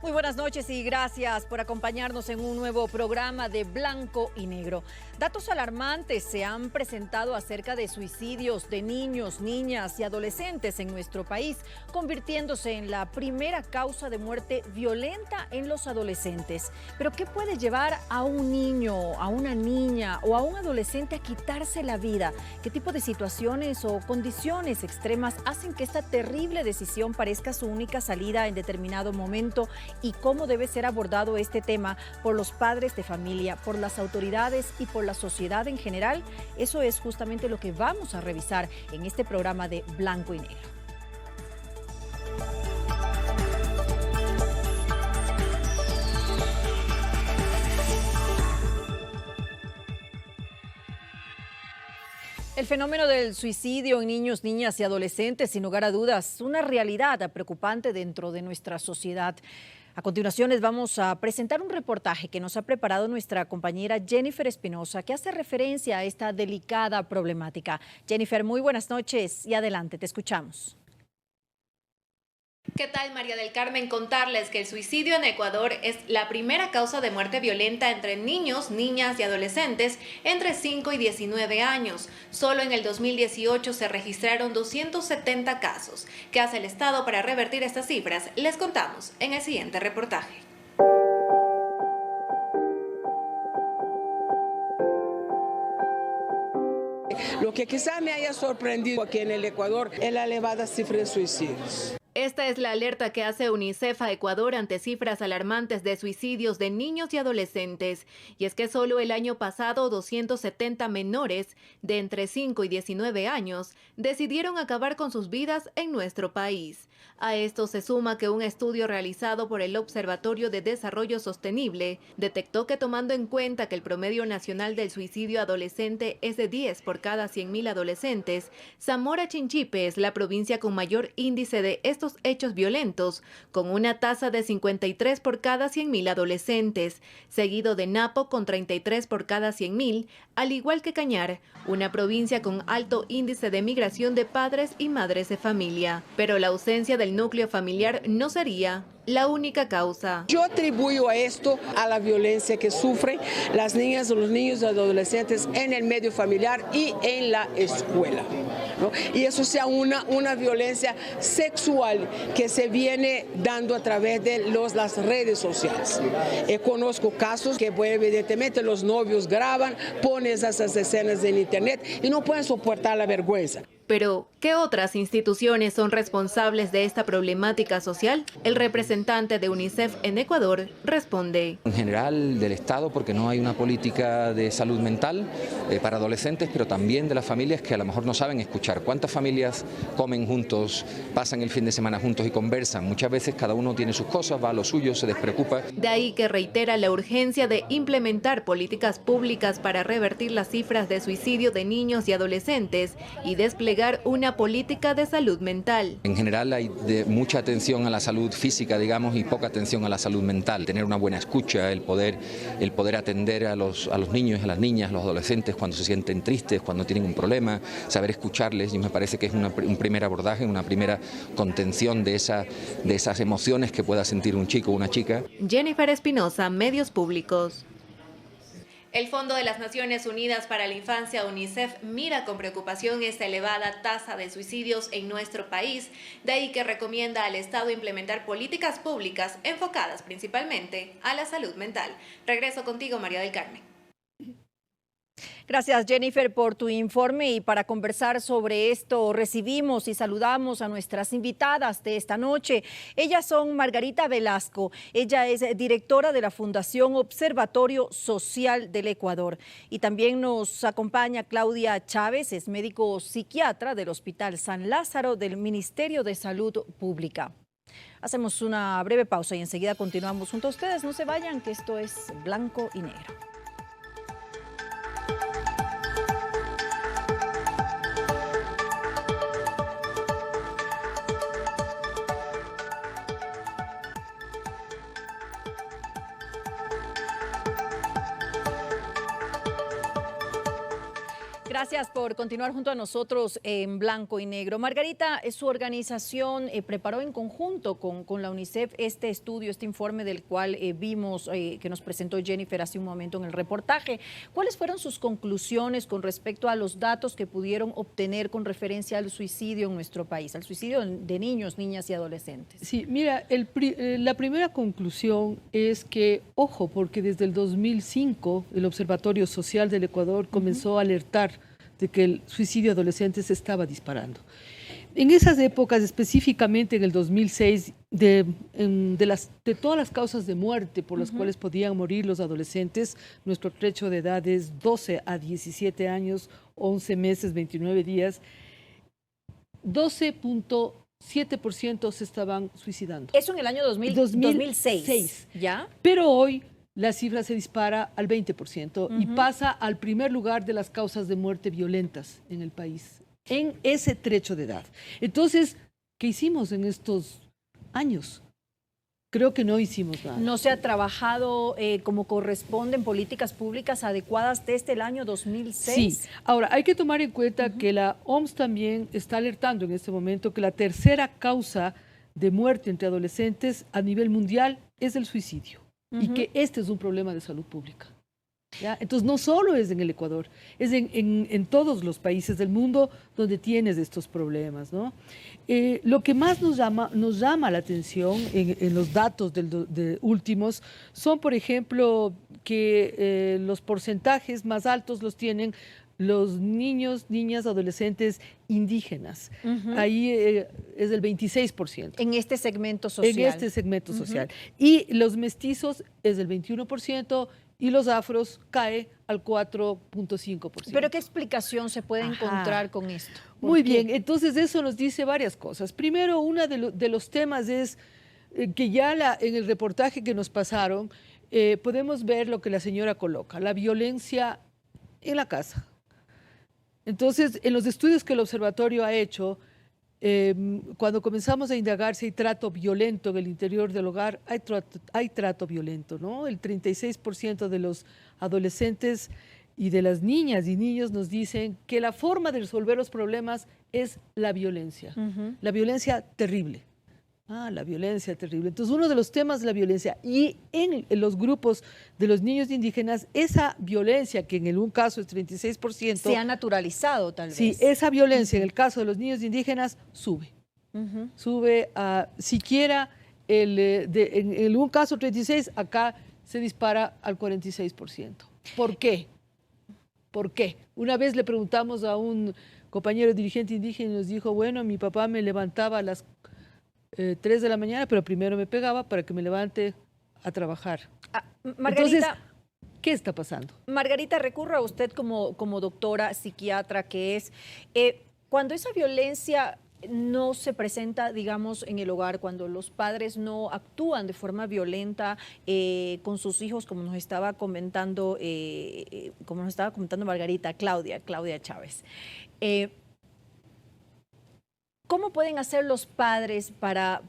Muy buenas noches y gracias por acompañarnos en un nuevo programa de Blanco y Negro. Datos alarmantes se han presentado acerca de suicidios de niños, niñas y adolescentes en nuestro país, convirtiéndose en la primera causa de muerte violenta en los adolescentes. Pero ¿qué puede llevar a un niño, a una niña o a un adolescente a quitarse la vida? ¿Qué tipo de situaciones o condiciones extremas hacen que esta terrible decisión parezca su única salida en determinado momento? ¿Y cómo debe ser abordado este tema por los padres de familia, por las autoridades y por la sociedad en general? Eso es justamente lo que vamos a revisar en este programa de Blanco y Negro. El fenómeno del suicidio en niños, niñas y adolescentes, sin lugar a dudas, es una realidad preocupante dentro de nuestra sociedad. A continuación les vamos a presentar un reportaje que nos ha preparado nuestra compañera Jennifer Espinosa, que hace referencia a esta delicada problemática. Jennifer, muy buenas noches y adelante, te escuchamos. ¿Qué tal, María del Carmen? Contarles que el suicidio en Ecuador es la primera causa de muerte violenta entre niños, niñas y adolescentes entre 5 y 19 años. Solo en el 2018 se registraron 270 casos. ¿Qué hace el Estado para revertir estas cifras? Les contamos en el siguiente reportaje. Lo que quizá me haya sorprendido aquí en el Ecuador es la elevada cifra de suicidios. Esta es la alerta que hace UNICEF a Ecuador ante cifras alarmantes de suicidios de niños y adolescentes. Y es que solo el año pasado 270 menores de entre 5 y 19 años decidieron acabar con sus vidas en nuestro país. A esto se suma que un estudio realizado por el Observatorio de Desarrollo Sostenible detectó que, tomando en cuenta que el promedio nacional del suicidio adolescente es de 10 por cada 100.000 adolescentes, Zamora Chinchipe es la provincia con mayor índice de estos hechos violentos, con una tasa de 53 por cada 100.000 adolescentes, seguido de Napo con 33 por cada 100.000, al igual que Cañar, una provincia con alto índice de migración de padres y madres de familia. Pero la ausencia del núcleo familiar no sería la única causa. Yo atribuyo a esto a la violencia que sufren las niñas, los niños y adolescentes en el medio familiar y en la escuela, ¿no? Y eso sea una violencia sexual que se viene dando a través de las redes sociales. Conozco casos que, pues, evidentemente los novios graban, ponen esas escenas en internet y no pueden soportar la vergüenza. Pero, ¿qué otras instituciones son responsables de esta problemática social? El representante de UNICEF en Ecuador responde. En general del Estado, porque no hay una política de salud mental para adolescentes, pero también de las familias que a lo mejor no saben escuchar. ¿Cuántas familias comen juntos, pasan el fin de semana juntos y conversan? Muchas veces cada uno tiene sus cosas, va a lo suyo, se despreocupa. De ahí que reitera la urgencia de implementar políticas públicas para revertir las cifras de suicidio de niños y adolescentes y desplegar una política de salud mental. En general hay mucha atención a la salud física, digamos, y poca atención a la salud mental. Tener una buena escucha, el poder atender a los niños, a las niñas, a los adolescentes cuando se sienten tristes, cuando tienen un problema, saber escucharles, y me parece que es un primer abordaje, una primera contención de esas emociones que pueda sentir un chico o una chica. Jennifer Espinosa, Medios Públicos. El Fondo de las Naciones Unidas para la Infancia, UNICEF, mira con preocupación esta elevada tasa de suicidios en nuestro país, de ahí que recomienda al Estado implementar políticas públicas enfocadas principalmente a la salud mental. Regreso contigo, María del Carmen. Gracias, Jennifer, por tu informe, y para conversar sobre esto recibimos y saludamos a nuestras invitadas de esta noche. Ellas son Margarita Velasco, ella es directora de la Fundación Observatorio Social del Ecuador, y también nos acompaña Claudia Chávez, es médico psiquiatra del Hospital San Lázaro del Ministerio de Salud Pública. Hacemos una breve pausa y enseguida continuamos junto a ustedes. No se vayan, que esto es Blanco y Negro. Gracias por continuar junto a nosotros en Blanco y Negro. Margarita, su organización preparó en conjunto con la UNICEF este estudio, este informe del cual vimos que nos presentó Jennifer hace un momento en el reportaje. ¿Cuáles fueron sus conclusiones con respecto a los datos que pudieron obtener con referencia al suicidio en nuestro país, al suicidio de niños, niñas y adolescentes? Sí, mira, la primera conclusión es que, ojo, porque desde el 2005 el Observatorio Social del Ecuador comenzó a alertar de que el suicidio adolescente se estaba disparando. En esas épocas, específicamente en el 2006, de todas las causas de muerte por las cuales podían morir los adolescentes, nuestro trecho de edad es 12 a 17 años, 11 meses, 29 días, 12.7% se estaban suicidando. Eso en el año 2006. ¿Ya? Pero hoy la cifra se dispara al 20% y pasa al primer lugar de las causas de muerte violentas en el país, en ese trecho de edad. Entonces, ¿qué hicimos en estos años? Creo que no hicimos nada. ¿No se ha trabajado como corresponde en políticas públicas adecuadas desde el año 2006? Sí. Ahora, hay que tomar en cuenta que la OMS también está alertando en este momento que la tercera causa de muerte entre adolescentes a nivel mundial es el suicidio. Y que este es un problema de salud pública. ¿Ya? Entonces, no solo es en el Ecuador, es en todos los países del mundo donde tienes estos problemas, ¿no? Lo que más nos llama la atención en los datos últimos son, por ejemplo, que los porcentajes más altos los tienen los niños, niñas, adolescentes indígenas. Ahí es el 26%. En este segmento social. En este segmento social. Y los mestizos es el 21% y los afros cae al 4.5%. ¿Pero qué explicación se puede encontrar con esto? Muy bien, entonces eso nos dice varias cosas. Primero, uno de los temas es que ya en el reportaje que nos pasaron podemos ver lo que la señora coloca, la violencia en la casa. Entonces, en los estudios que el observatorio ha hecho, cuando comenzamos a indagar si hay trato violento en el interior del hogar, hay trato violento, ¿no? El 36% de los adolescentes y de las niñas y niños nos dicen que la forma de resolver los problemas es la violencia terrible. La violencia terrible. Entonces, uno de los temas es la violencia. Y en los grupos de los niños indígenas, esa violencia, que en un caso es 36%... se ha naturalizado, tal vez. Sí, esa violencia en el caso de los niños indígenas sube. Sube a siquiera, en un caso 36%, acá se dispara al 46%. ¿Por qué? ¿Por qué? Una vez le preguntamos a un compañero dirigente indígena y nos dijo, bueno, mi papá me levantaba a las 3 de la mañana, pero primero me pegaba para que me levante a trabajar. Margarita, entonces, ¿qué está pasando? Margarita, recurro a usted como doctora psiquiatra que es, cuando esa violencia no se presenta, digamos, en el hogar, cuando los padres no actúan de forma violenta con sus hijos, como nos estaba comentando Margarita, Claudia Chávez. ¿Cómo pueden hacer los padres para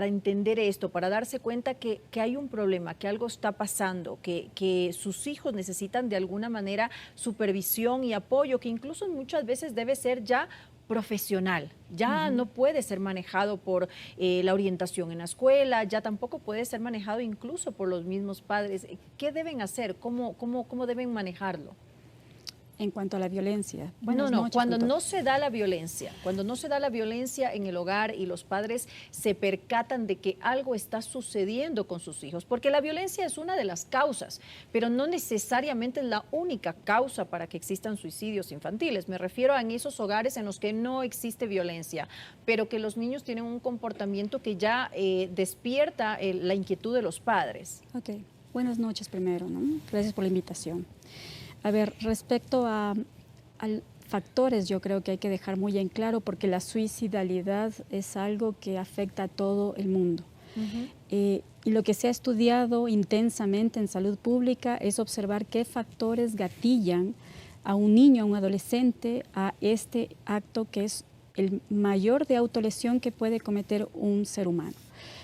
entender esto, para darse cuenta que hay un problema, que algo está pasando, que sus hijos necesitan de alguna manera supervisión y apoyo, que incluso muchas veces debe ser ya profesional, ya no puede ser manejado por la orientación en la escuela, ya tampoco puede ser manejado incluso por los mismos padres? ¿Qué deben hacer? ¿Cómo deben manejarlo? En cuanto a la violencia. Cuando no se da la violencia en el hogar y los padres se percatan de que algo está sucediendo con sus hijos, porque la violencia es una de las causas, pero no necesariamente es la única causa para que existan suicidios infantiles. Me refiero a en esos hogares en los que no existe violencia, pero que los niños tienen un comportamiento que ya despierta la inquietud de los padres. Ok, buenas noches primero, ¿no? Gracias por la invitación. A ver, respecto a factores, yo creo que hay que dejar muy en claro porque la suicidalidad es algo que afecta a todo el mundo. Y lo que se ha estudiado intensamente en salud pública es observar qué factores gatillan a un niño, a un adolescente, a este acto que es el mayor de autolesión que puede cometer un ser humano.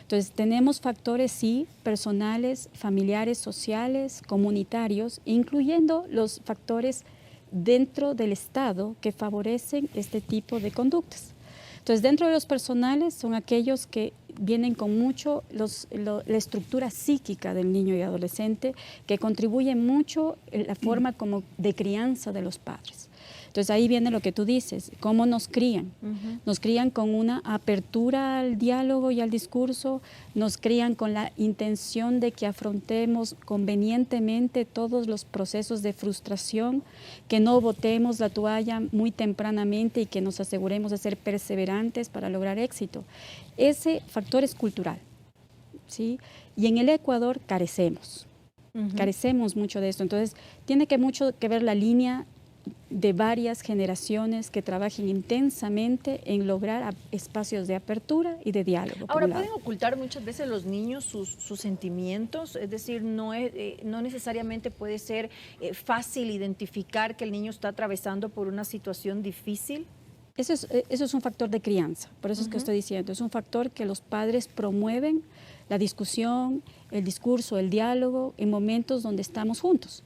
Entonces, tenemos factores, sí, personales, familiares, sociales, comunitarios, incluyendo los factores dentro del Estado que favorecen este tipo de conductas. Entonces, dentro de los personales son aquellos que vienen con mucho la estructura psíquica del niño y adolescente, que contribuyen mucho en la forma como de crianza de los padres. Entonces ahí viene lo que tú dices, cómo nos crían. Nos crían con una apertura al diálogo y al discurso, nos crían con la intención de que afrontemos convenientemente todos los procesos de frustración, que no botemos la toalla muy tempranamente y que nos aseguremos de ser perseverantes para lograr éxito. Ese factor es cultural, ¿sí? Y en el Ecuador carecemos mucho de esto. Entonces tiene mucho que ver la línea de varias generaciones que trabajen intensamente en lograr espacios de apertura y de diálogo. Ahora, ¿pueden ocultar muchas veces los niños sus sentimientos? Es decir, no necesariamente puede ser fácil identificar que el niño está atravesando por una situación difícil. Eso es un factor de crianza, por eso es que estoy diciendo, es un factor que los padres promueven la discusión, el discurso, el diálogo en momentos donde estamos juntos.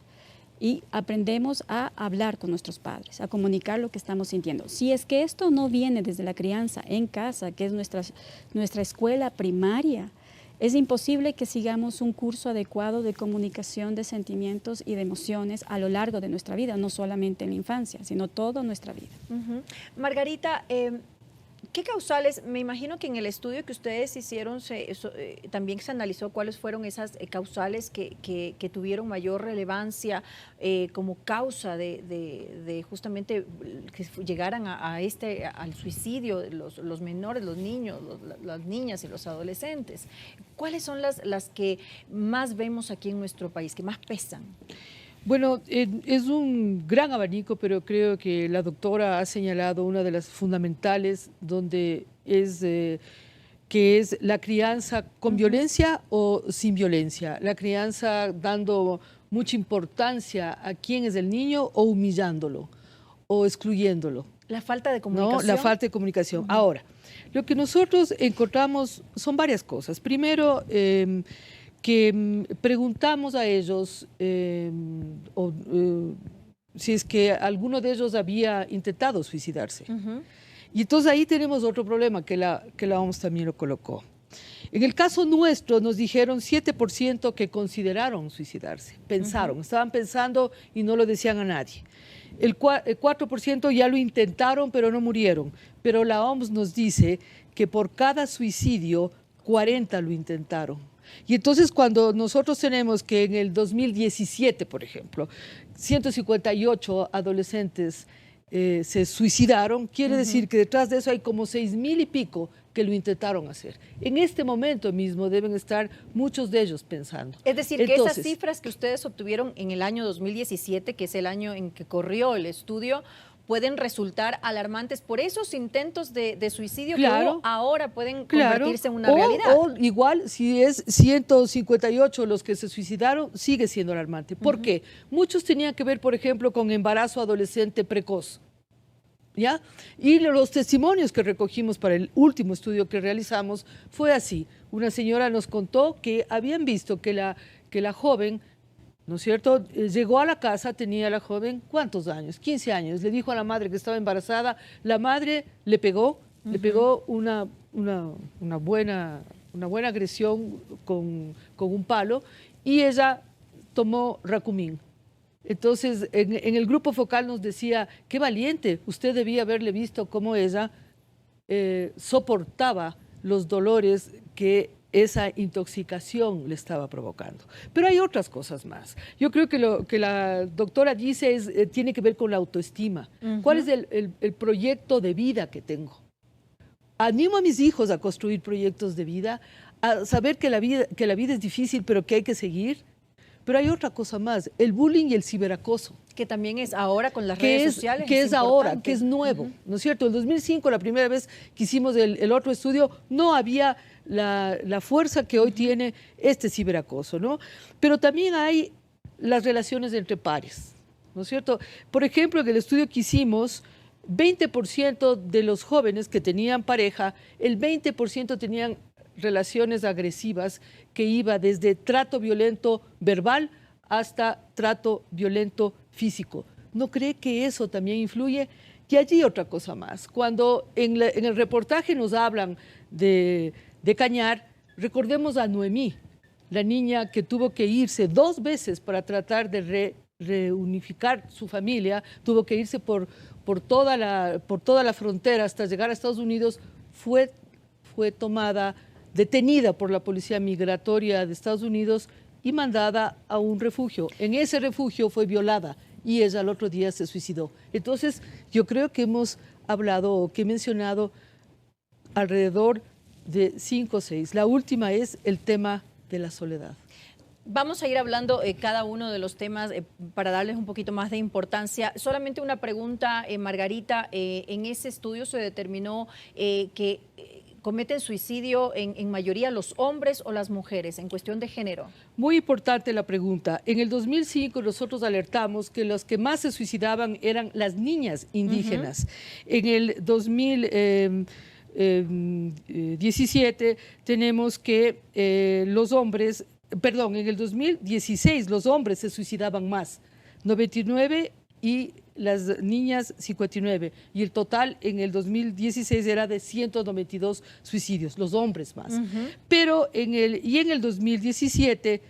Y aprendemos a hablar con nuestros padres, a comunicar lo que estamos sintiendo. Si es que esto no viene desde la crianza en casa, que es nuestra escuela primaria, es imposible que sigamos un curso adecuado de comunicación de sentimientos y de emociones a lo largo de nuestra vida, no solamente en la infancia, sino toda nuestra vida. Margarita, ¿qué causales? Me imagino que en el estudio que ustedes hicieron también se analizó cuáles fueron esas causales que tuvieron mayor relevancia como causa de justamente que llegaran al suicidio los menores, los niños, las niñas y los adolescentes. ¿Cuáles son las que más vemos aquí en nuestro país, que más pesan? Bueno, es un gran abanico, pero creo que la doctora ha señalado una de las fundamentales, donde que es la crianza con violencia o sin violencia. La crianza dando mucha importancia a quién es el niño o humillándolo o excluyéndolo. La falta de comunicación. No, la falta de comunicación. Ahora, lo que nosotros encontramos son varias cosas. Primero, que preguntamos a ellos si es que alguno de ellos había intentado suicidarse. Y entonces ahí tenemos otro problema que la OMS también lo colocó. En el caso nuestro nos dijeron 7% que consideraron suicidarse, estaban pensando y no lo decían a nadie. El 4% ya lo intentaron pero no murieron. Pero la OMS nos dice que por cada suicidio 40 lo intentaron. Y entonces cuando nosotros tenemos que en el 2017, por ejemplo, 158 adolescentes se suicidaron, quiere decir que detrás de eso hay como 6,000 y pico que lo intentaron hacer. En este momento mismo deben estar muchos de ellos pensando. Es decir, que esas cifras que ustedes obtuvieron en el año 2017, que es el año en que corrió el estudio, pueden resultar alarmantes por esos intentos de suicidio que hubo, ahora pueden convertirse en una realidad. O igual, si es 158 los que se suicidaron, sigue siendo alarmante. ¿Por qué? Muchos tenían que ver, por ejemplo, con embarazo adolescente precoz. ¿Ya? Y los testimonios que recogimos para el último estudio que realizamos fue así. Una señora nos contó que habían visto que la joven, ¿no es cierto?, llegó a la casa, tenía la joven, ¿cuántos años? 15 años. Le dijo a la madre que estaba embarazada, la madre le pegó una buena agresión con un palo y ella tomó Racumín. Entonces, en el grupo focal nos decía, qué valiente, usted debía haberle visto cómo ella soportaba los dolores que esa intoxicación le estaba provocando. Pero hay otras cosas más. Yo creo que lo que la doctora dice tiene que ver con la autoestima. ¿Cuál es el proyecto de vida que tengo? Animo a mis hijos a construir proyectos de vida, a saber que la vida es difícil, pero que hay que seguir. Pero hay otra cosa más, el bullying y el ciberacoso. Que también es ahora con las redes sociales. Que es ahora, que es nuevo, ¿no es cierto? En 2005, la primera vez que hicimos el otro estudio, no había la fuerza que hoy tiene este ciberacoso, ¿no? Pero también hay las relaciones entre pares, ¿no es cierto? Por ejemplo, en el estudio que hicimos, 20% de los jóvenes que tenían pareja, el 20% tenían relaciones agresivas que iba desde trato violento verbal hasta trato violento físico. ¿No cree que eso también influye? Y allí otra cosa más. Cuando en el reportaje nos hablan de Cañar, recordemos a Noemí, la niña que tuvo que irse 2 veces para tratar de reunificar su familia, tuvo que irse por toda la frontera hasta llegar a Estados Unidos, fue tomada, detenida por la policía migratoria de Estados Unidos y mandada a un refugio. En ese refugio fue violada y ella al otro día se suicidó. Entonces, yo creo que hemos hablado o que he mencionado alrededor de 5 o 6. La última es el tema de la soledad. Vamos a ir hablando cada uno de los temas para darles un poquito más de importancia. Solamente una pregunta, Margarita. En ese estudio se determinó que cometen suicidio en mayoría los hombres o las mujeres en cuestión de género. Muy importante la pregunta. En el 2005 nosotros alertamos que los que más se suicidaban eran las niñas indígenas. En el 2017 tenemos que los hombres, perdón, en el 2016 los hombres se suicidaban más, 99 y las niñas 59, y el total en el 2016 era de 192 suicidios, los hombres más. Pero en el 2017,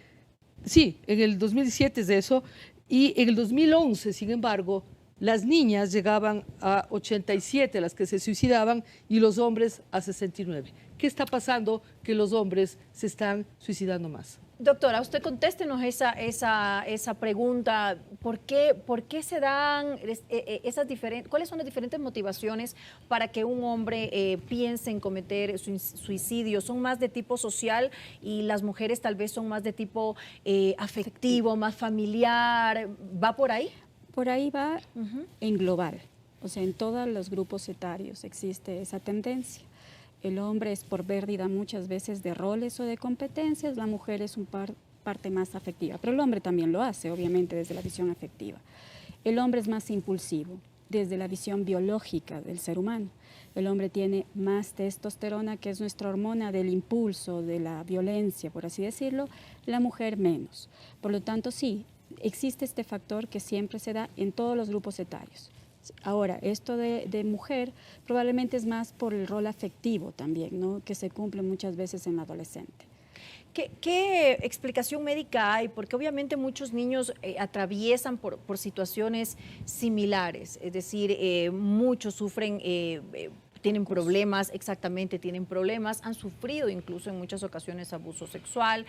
sí, en el 2017 es eso, y en el 2011, sin embargo, las niñas llegaban a 87 las que se suicidaban y los hombres a 69. ¿Qué está pasando? Que los hombres se están suicidando más. Doctora, usted contéstenos esa pregunta. ¿Por qué se dan esas diferentes, cuáles son las diferentes motivaciones para que un hombre piense en cometer suicidio? ¿Son más de tipo social y las mujeres tal vez son más de tipo afectivo, más familiar? ¿Va por ahí? Por ahí va en global, o sea, en todos los grupos etarios existe esa tendencia. El hombre es por pérdida muchas veces de roles o de competencias, la mujer es parte más afectiva, pero el hombre también lo hace, obviamente, desde la visión afectiva. El hombre es más impulsivo, desde la visión biológica del ser humano. El hombre tiene más testosterona, que es nuestra hormona del impulso, de la violencia, por así decirlo, la mujer menos. Por lo tanto, sí, existe este factor que siempre se da en todos los grupos etarios. Ahora, esto de mujer probablemente es más por el rol afectivo también, ¿no? Que se cumple muchas veces en la adolescente. ¿Qué explicación médica hay? Porque obviamente muchos niños atraviesan por situaciones similares, es decir, muchos sufren tienen problemas, exactamente, tienen problemas, han sufrido incluso en muchas ocasiones abuso sexual,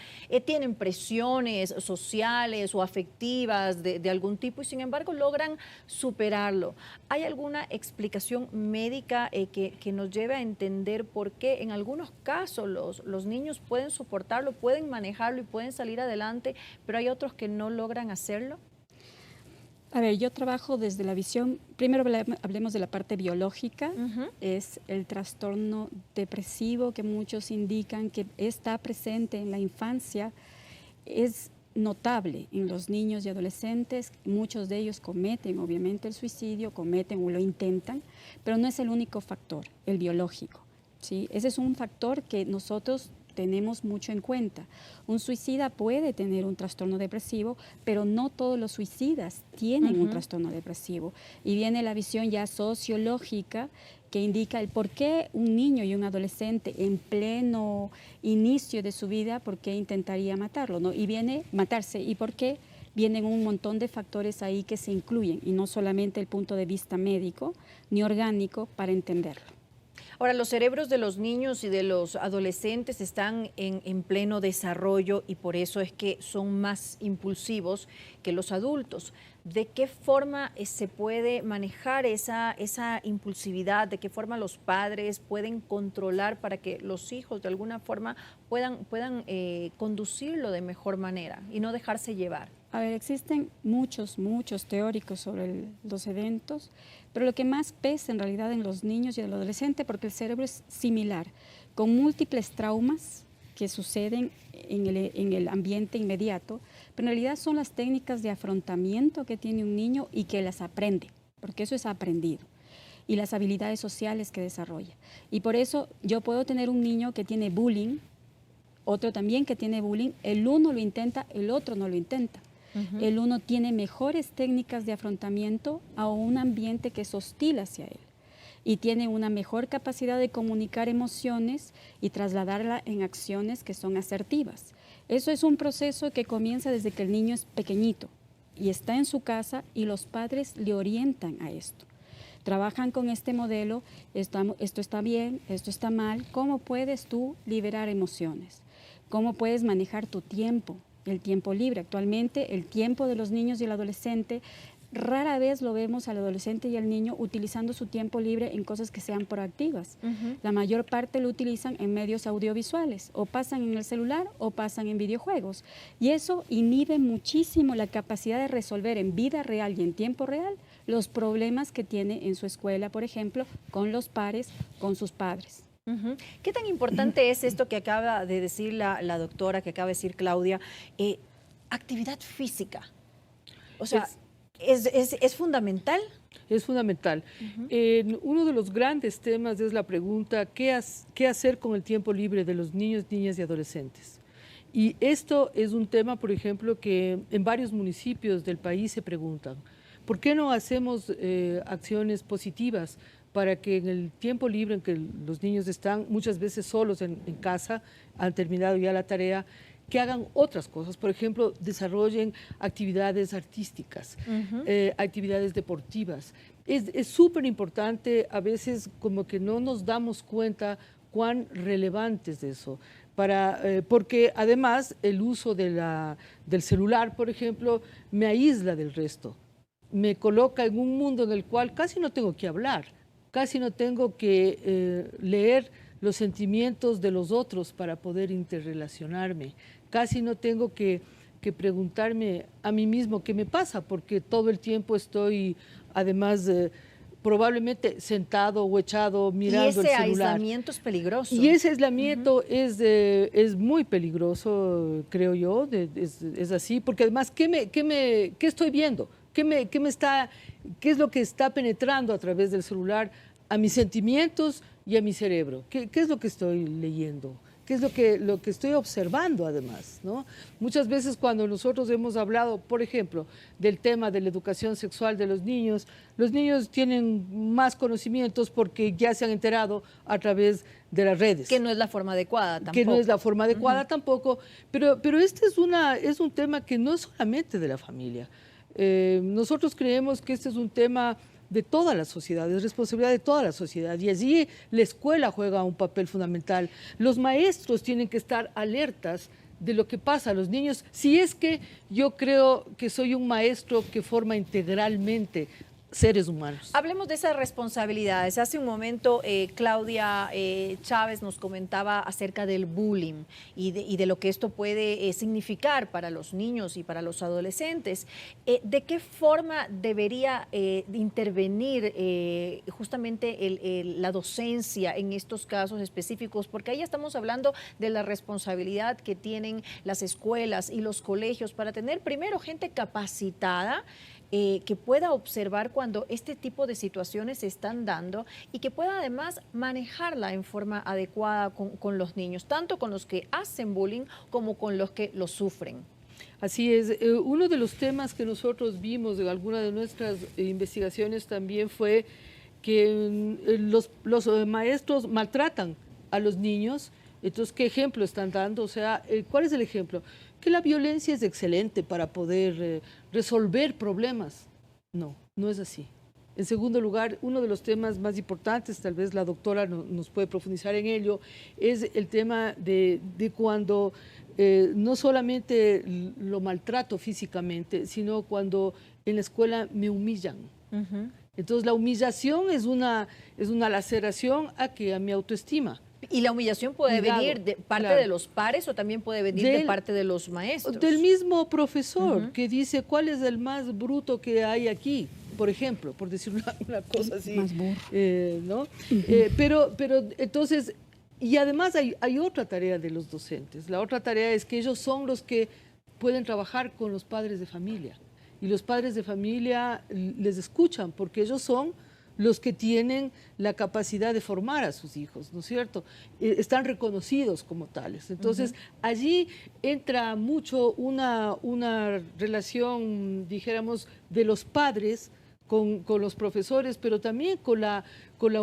tienen presiones sociales o afectivas de algún tipo y sin embargo logran superarlo. ¿Hay alguna explicación médica que nos lleve a entender por qué en algunos casos los niños pueden soportarlo, pueden manejarlo y pueden salir adelante, pero hay otros que no logran hacerlo? A ver, yo trabajo desde la visión, primero hablemos de la parte biológica, es el trastorno depresivo que muchos indican que está presente en la infancia, es notable en los niños y adolescentes, muchos de ellos cometen obviamente el suicidio, cometen o lo intentan, pero no es el único factor, el biológico, ¿sí? Ese es un factor que nosotros tenemos mucho en cuenta. Un suicida puede tener un trastorno depresivo, pero no todos los suicidas tienen un trastorno depresivo. Y viene la visión ya sociológica que indica el por qué un niño y un adolescente en pleno inicio de su vida, por qué intentaría matarlo, ¿no? Y viene matarse, y por qué vienen un montón de factores ahí que se incluyen, y no solamente el punto de vista médico ni orgánico para entenderlo. Ahora, los cerebros de los niños y de los adolescentes están en pleno desarrollo y por eso es que son más impulsivos que los adultos. ¿De qué forma se puede manejar esa impulsividad? ¿De qué forma los padres pueden controlar para que los hijos de alguna forma puedan conducirlo de mejor manera y no dejarse llevar? A ver, existen muchos teóricos sobre los eventos, pero lo que más pesa en realidad en los niños y en el adolescente, porque el cerebro es similar, con múltiples traumas que suceden en el ambiente inmediato, pero en realidad son las técnicas de afrontamiento que tiene un niño y que las aprende, porque eso es aprendido, y las habilidades sociales que desarrolla. Y por eso yo puedo tener un niño que tiene bullying, otro también que tiene bullying, el uno lo intenta, el otro no lo intenta. El uno tiene mejores técnicas de afrontamiento a un ambiente que es hostil hacia él y tiene una mejor capacidad de comunicar emociones y trasladarla en acciones que son asertivas. Eso es un proceso que comienza desde que el niño es pequeñito y está en su casa y los padres le orientan a esto. Trabajan con este modelo, esto está bien, esto está mal, ¿cómo puedes tú liberar emociones? ¿Cómo puedes manejar tu tiempo? El tiempo libre. Actualmente el tiempo de los niños y el adolescente, rara vez lo vemos al adolescente y al niño utilizando su tiempo libre en cosas que sean proactivas. La mayor parte lo utilizan en medios audiovisuales, o pasan en el celular o pasan en videojuegos. Y eso inhibe muchísimo la capacidad de resolver en vida real y en tiempo real los problemas que tiene en su escuela, por ejemplo, con los pares, con sus padres. ¿Qué tan importante es esto que acaba de decir la doctora, que acaba de decir Claudia? Actividad física. O sea, ¿es fundamental? Es fundamental. Uno de los grandes temas es la pregunta, ¿qué hacer con el tiempo libre de los niños, niñas y adolescentes? Y esto es un tema, por ejemplo, que en varios municipios del país se preguntan. ¿Por qué no hacemos acciones positivas para que en el tiempo libre en que los niños están muchas veces solos en casa, han terminado ya la tarea, que hagan otras cosas? Por ejemplo, desarrollen actividades artísticas, actividades deportivas. Es súper importante, a veces como que no nos damos cuenta cuán relevante es eso. Porque además el uso del celular, por ejemplo, me aísla del resto. Me coloca en un mundo en el cual casi no tengo que hablar, casi no tengo que leer los sentimientos de los otros para poder interrelacionarme. Casi no tengo que preguntarme a mí mismo qué me pasa, porque todo el tiempo estoy, además, probablemente sentado o echado mirando el celular. Y ese aislamiento es peligroso. Y ese aislamiento es muy peligroso, creo yo, es así, porque además, ¿qué estoy viendo? ¿Qué es lo que está penetrando a través del celular a mis sentimientos y a mi cerebro? ¿Qué es lo que estoy leyendo? ¿Qué es lo que estoy observando además, ¿no? Muchas veces cuando nosotros hemos hablado, por ejemplo, del tema de la educación sexual de los niños tienen más conocimientos porque ya se han enterado a través de las redes. Que no es la forma adecuada tampoco. Que no es la forma adecuada tampoco, pero este es un tema que no es solamente de la familia. Nosotros creemos que este es un tema de toda la sociedad, es responsabilidad de toda la sociedad, y allí la escuela juega un papel fundamental. Los maestros tienen que estar alertas de lo que pasa a los niños, si es que yo creo que soy un maestro que forma integralmente seres humanos. Hablemos de esas responsabilidades. Hace un momento Claudia Chávez nos comentaba acerca del bullying y de lo que esto puede significar para los niños y para los adolescentes. ¿De qué forma debería intervenir justamente la docencia en estos casos específicos? Porque ahí estamos hablando de la responsabilidad que tienen las escuelas y los colegios para tener primero gente capacitada que pueda observar cuando este tipo de situaciones se están dando y que pueda además manejarla en forma adecuada con los niños, tanto con los que hacen bullying como con los que lo sufren. Así es. Uno de los temas que nosotros vimos en alguna de nuestras investigaciones también fue que los maestros maltratan a los niños Entonces, ¿qué ejemplo están dando? O sea, ¿cuál es el ejemplo? Que la violencia es excelente para poder resolver problemas. No, no es así. En segundo lugar, uno de los temas más importantes, tal vez la doctora nos puede profundizar en ello, es el tema de cuando no solamente lo maltrato físicamente, sino cuando en la escuela me humillan. Entonces, la humillación es una laceración a mi autoestima. ¿Y la humillación puede venir de parte de los pares o también puede venir de parte de los maestros? Del mismo profesor que dice cuál es el más bruto que hay aquí, por ejemplo, por decir una cosa así. Más burro. ¿No? Pero entonces, y además hay otra tarea de los docentes. La otra tarea es que ellos son los que pueden trabajar con los padres de familia. Y los padres de familia les escuchan porque ellos son los que tienen la capacidad de formar a sus hijos, ¿no es cierto? Están reconocidos como tales. Entonces, allí entra mucho una relación, dijéramos, de los padres con los profesores, pero también con la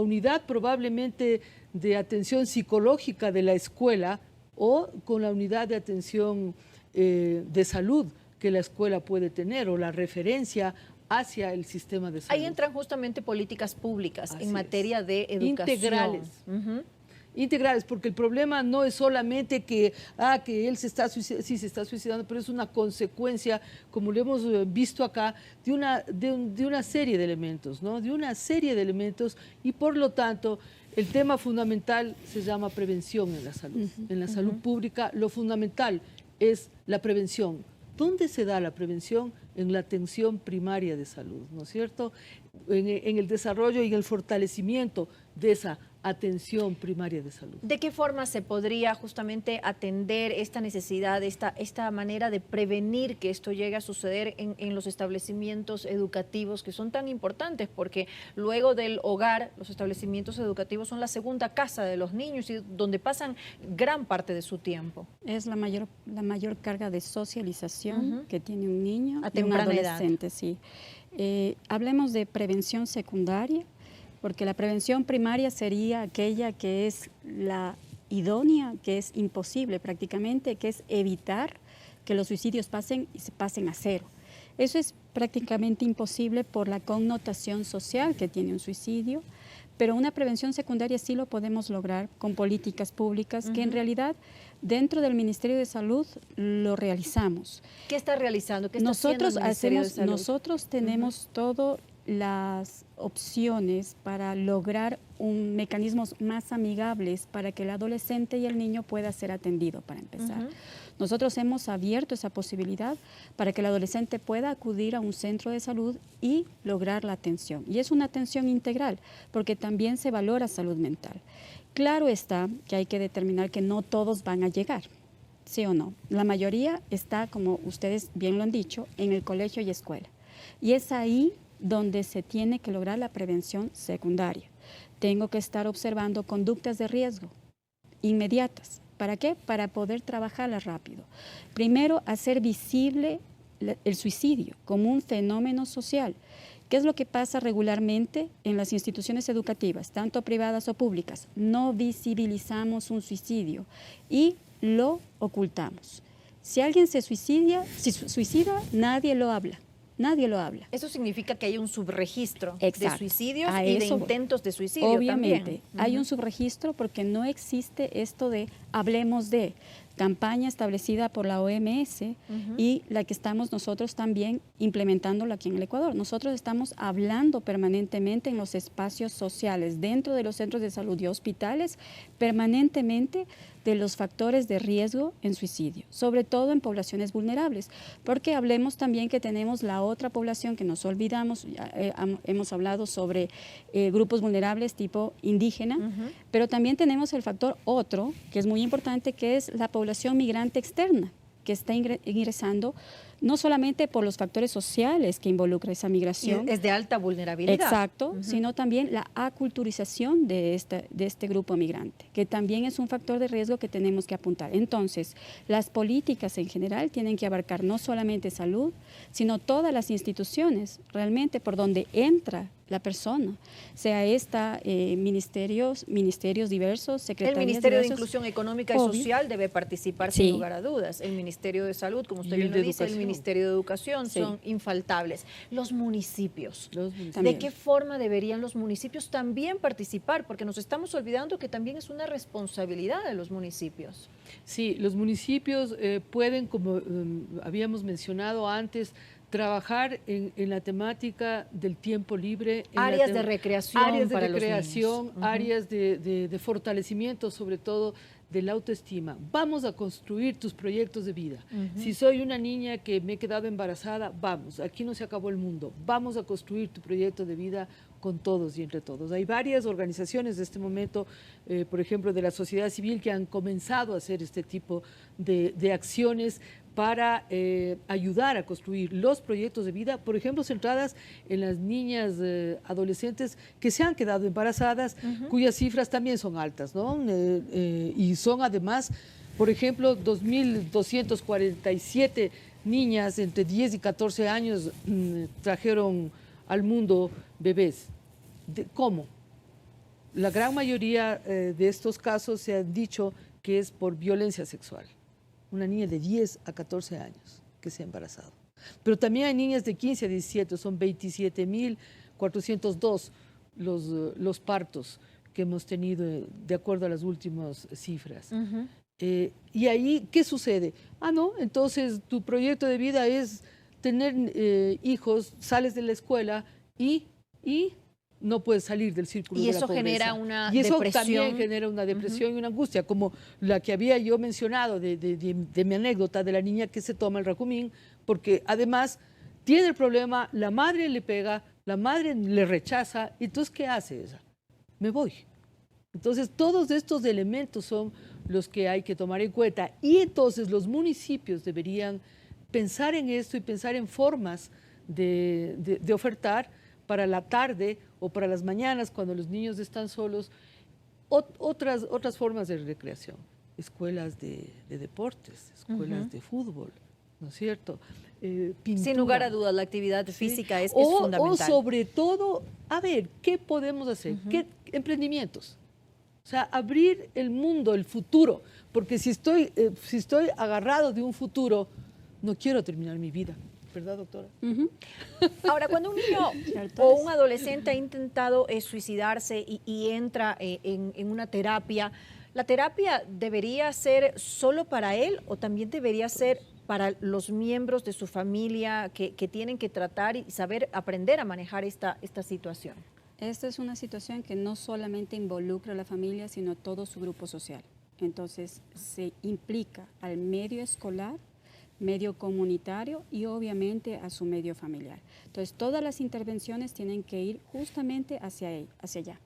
unidad probablemente de atención psicológica de la escuela o con la unidad de atención de salud que la escuela puede tener o la referencia hacia el sistema de salud. Ahí entran justamente políticas públicas en materia de educación. Integrales. Integrales, porque el problema no es solamente que él se está suicidando, pero es una consecuencia, como lo hemos visto acá, de una serie de elementos, ¿no? De una serie de elementos, y por lo tanto el tema fundamental se llama prevención en la salud. En la salud pública lo fundamental es la prevención. ¿Dónde se da la prevención? En la atención primaria de salud, ¿no es cierto? En el desarrollo y en el fortalecimiento de esa atención primaria de salud. ¿De qué forma se podría justamente atender esta necesidad, esta manera de prevenir que esto llegue a suceder en los establecimientos educativos que son tan importantes? Porque luego del hogar, los establecimientos educativos son la segunda casa de los niños y donde pasan gran parte de su tiempo. Es la mayor carga de socialización que tiene un niño a y un temprana adolescente. edad. Sí. Hablemos de prevención secundaria, porque la prevención primaria sería aquella que es la idónea, que es imposible prácticamente, que es evitar que los suicidios pasen y se pasen a cero. Eso es prácticamente imposible por la connotación social que tiene un suicidio, pero una prevención secundaria sí lo podemos lograr con políticas públicas que en realidad dentro del Ministerio de Salud lo realizamos. ¿Qué está realizando? ¿Qué está haciendo el Ministerio de Salud? Nosotros tenemos todo las opciones para lograr mecanismos más amigables para que el adolescente y el niño pueda ser atendido, para empezar. Nosotros hemos abierto esa posibilidad para que el adolescente pueda acudir a un centro de salud y lograr la atención. Y es una atención integral, porque también se valora salud mental. Claro está que hay que determinar que no todos van a llegar, ¿sí o no? La mayoría está, como ustedes bien lo han dicho, en el colegio y escuela. Y es ahí donde se tiene que lograr la prevención secundaria. Tengo que estar observando conductas de riesgo inmediatas. ¿Para qué? Para poder trabajarlas rápido. Primero, hacer visible el suicidio como un fenómeno social. ¿Qué es lo que pasa regularmente en las instituciones educativas, tanto privadas o públicas? No visibilizamos un suicidio y lo ocultamos. Si alguien se suicida, nadie lo habla. Nadie lo habla. Eso significa que hay un subregistro Exacto. de suicidios y de intentos de suicidio. Obviamente, también. hay un subregistro porque no existe esto de hablemos de campaña establecida por la OMS y la que estamos nosotros también implementándola aquí en el Ecuador. Nosotros estamos hablando permanentemente en los espacios sociales, dentro de los centros de salud y hospitales, permanentemente de los factores de riesgo en suicidio, sobre todo en poblaciones vulnerables, porque hablemos también que tenemos la otra población que nos olvidamos, hemos hablado sobre grupos vulnerables tipo indígena, pero también tenemos el factor otro, que es muy importante, que es la población migrante externa, que está ingresando no solamente por los factores sociales que involucra esa migración. Es de alta vulnerabilidad. Exacto, sino también la aculturización de este grupo migrante, que también es un factor de riesgo que tenemos que apuntar. Entonces, las políticas en general tienen que abarcar no solamente salud, sino todas las instituciones realmente por donde entra la persona, sea esta ministerios diversos, El secretarías Ministerio de diversos. Inclusión Económica y Obvio. Social debe participar Sí. sin lugar a dudas. El Ministerio de Salud, como usted Y el bien lo de dice, el Educación. Ministerio de Educación Sí. son infaltables. Los municipios. ¿De También. qué forma deberían los municipios también participar? Porque nos estamos olvidando que también es una responsabilidad de los municipios. Sí, los municipios pueden, como habíamos mencionado antes, trabajar en la temática del tiempo libre. En Áreas de recreación áreas de para los recreación, niños. áreas de fortalecimiento, sobre todo de la autoestima. Vamos a construir tus proyectos de vida. Si soy una niña que me he quedado embarazada, vamos, aquí no se acabó el mundo. Vamos a construir tu proyecto de vida con todos y entre todos. Hay varias organizaciones de este momento, por ejemplo, de la sociedad civil, que han comenzado a hacer este tipo de acciones para ayudar a construir los proyectos de vida, por ejemplo, centradas en las niñas adolescentes que se han quedado embarazadas, cuyas cifras también son altas, ¿no? Y son además, por ejemplo, 2.247 niñas entre 10 y 14 años trajeron al mundo bebés. ¿Cómo? La gran mayoría de estos casos se han dicho que es por violencia sexual. Una niña de 10 a 14 años que se ha embarazado. Pero también hay niñas de 15 a 17, son 27.402 los partos que hemos tenido de acuerdo a las últimas cifras. Y ahí, ¿qué sucede? No, entonces tu proyecto de vida es tener hijos, sales de la escuela y no puedes salir del círculo Y de la eso pobreza. genera una Y eso depresión. también genera una depresión y una angustia, como la que había yo mencionado de mi anécdota de la niña que se toma el Racumín, porque además tiene el problema, la madre le pega, la madre le rechaza, entonces ¿qué hace ella? Me voy. Entonces todos estos elementos son los que hay que tomar en cuenta, y entonces los municipios deberían pensar en esto y pensar en formas de ofertar para la tarde o para las mañanas cuando los niños están solos, otras formas de recreación, escuelas de deportes, escuelas de fútbol, ¿no es cierto? Pintura. Sin lugar a dudas, la actividad Sí. física es O fundamental. sobre todo, a ver, ¿qué podemos hacer? ¿Qué emprendimientos? O sea, abrir el mundo, el futuro, porque si estoy agarrado de un futuro, no quiero terminar mi vida. ¿Verdad, doctora? Ahora, cuando un niño o un adolescente ha intentado suicidarse y entra en una terapia, ¿la terapia debería ser solo para él o también debería ser para los miembros de su familia que tienen que tratar y saber aprender a manejar esta situación? Esta es una situación que no solamente involucra a la familia, sino a todo su grupo social. Entonces, se implica al medio escolar, medio comunitario y obviamente a su medio familiar. Entonces, todas las intervenciones tienen que ir justamente hacia allá.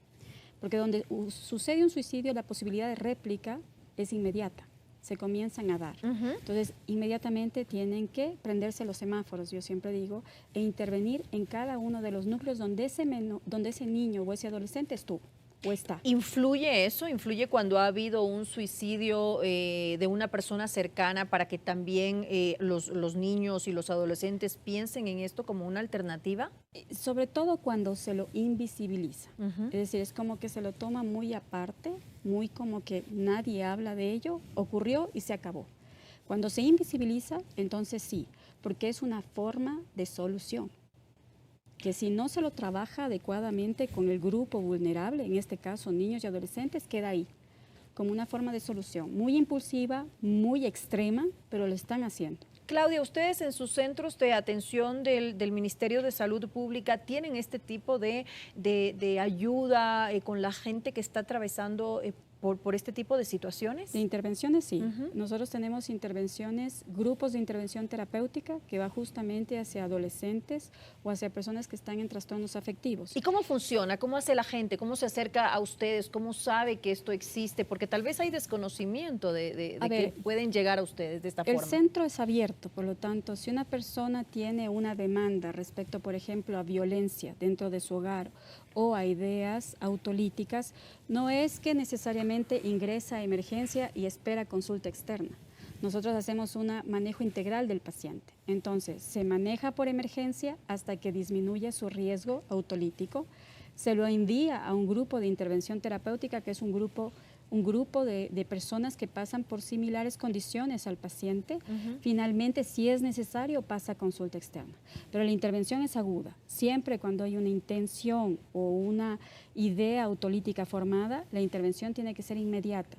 Porque donde sucede un suicidio, la posibilidad de réplica es inmediata. Se comienzan a dar. Entonces, inmediatamente tienen que prenderse los semáforos, yo siempre digo, e intervenir en cada uno de los núcleos donde ese niño o ese adolescente estuvo o está. ¿Influye eso? ¿Influye cuando ha habido un suicidio de una persona cercana para que también los niños y los adolescentes piensen en esto como una alternativa? Sobre todo cuando se lo invisibiliza. Es decir, es como que se lo toma muy aparte, muy como que nadie habla de ello, ocurrió y se acabó. Cuando se invisibiliza, entonces sí, porque es una forma de solución. Que si no se lo trabaja adecuadamente con el grupo vulnerable, en este caso niños y adolescentes, queda ahí, como una forma de solución, muy impulsiva, muy extrema, pero lo están haciendo. Claudia, ¿ustedes en sus centros de atención del Ministerio de Salud Pública tienen este tipo de ayuda con la gente que está atravesando por este tipo de situaciones? De intervenciones, sí. Nosotros tenemos intervenciones, grupos de intervención terapéutica que va justamente hacia adolescentes o hacia personas que están en trastornos afectivos. ¿Y cómo funciona? ¿Cómo hace la gente? ¿Cómo se acerca a ustedes? ¿Cómo sabe que esto existe? Porque tal vez hay desconocimiento de que pueden llegar a ustedes de esta forma. El centro es abierto, por lo tanto, si una persona tiene una demanda respecto, por ejemplo, a violencia dentro de su hogar o a ideas autolíticas, no es que necesariamente ingresa a emergencia y espera consulta externa. nosotros hacemos un manejo integral del paciente. Entonces, se maneja por emergencia hasta que disminuye su riesgo autolítico. Se lo envía a un grupo de intervención terapéutica, que es un grupo de personas que pasan por similares condiciones al paciente. Finalmente, si es necesario, pasa a consulta externa. Pero la intervención es aguda. Siempre cuando hay una intención o una idea autolítica formada, la intervención tiene que ser inmediata.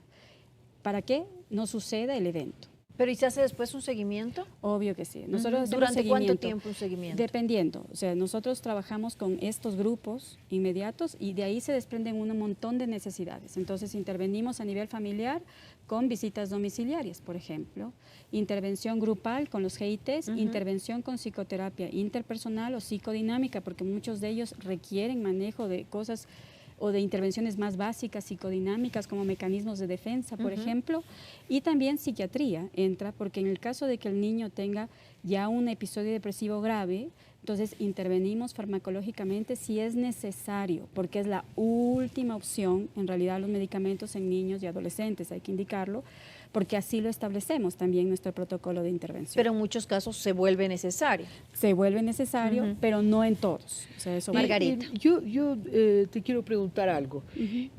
¿Para qué? No suceda el evento. ¿Pero y se hace después un seguimiento? Obvio que sí. Nosotros hacemos ¿Durante seguimiento. cuánto tiempo un seguimiento? Dependiendo. O sea, nosotros trabajamos con estos grupos inmediatos y de ahí se desprenden un montón de necesidades. Entonces, intervenimos a nivel familiar con visitas domiciliarias, por ejemplo, intervención grupal con los GITs, intervención con psicoterapia interpersonal o psicodinámica, porque muchos de ellos requieren manejo de cosas o de intervenciones más básicas, psicodinámicas, como mecanismos de defensa, por ejemplo, y también psiquiatría entra, porque en el caso de que el niño tenga ya un episodio depresivo grave, entonces intervenimos farmacológicamente si es necesario, porque es la última opción, en realidad, los medicamentos en niños y adolescentes, hay que indicarlo, porque así lo establecemos también en nuestro protocolo de intervención. Pero en muchos casos se vuelve necesario. Se vuelve necesario, pero no en todos. O sea, eso Margarita. Yo te quiero preguntar algo.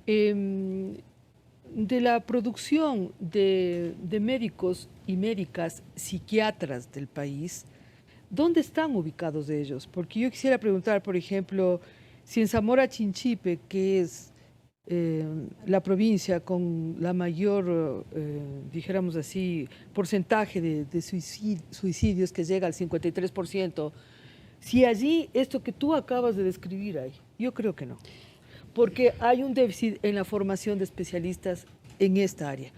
De la producción de médicos y médicas psiquiatras del país, ¿dónde están ubicados ellos? Porque yo quisiera preguntar, por ejemplo, si en Zamora Chinchipe, que es la provincia con la mayor, dijéramos así, porcentaje de suicidios, que llega al 53%, si allí esto que tú acabas de describir hay, yo creo que no, porque hay un déficit en la formación de especialistas en esta área.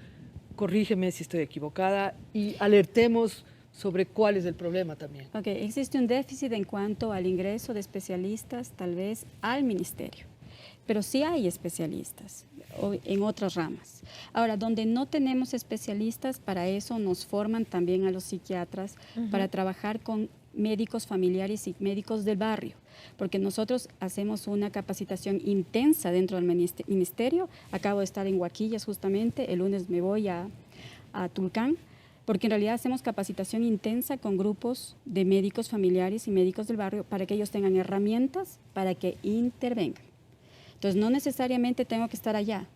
Corrígeme si estoy equivocada y alertemos sobre cuál es el problema también. Ok, existe un déficit en cuanto al ingreso de especialistas, tal vez al ministerio. Pero sí hay especialistas en otras ramas. Ahora, donde no tenemos especialistas, para eso nos forman también a los psiquiatras para trabajar con médicos familiares y médicos del barrio, porque nosotros hacemos una capacitación intensa dentro del ministerio. Acabo de estar en Huaquillas justamente, el lunes me voy a Tulcán, porque en realidad hacemos capacitación intensa con grupos de médicos familiares y médicos del barrio para que ellos tengan herramientas para que intervengan. Entonces, no necesariamente tengo que estar allá,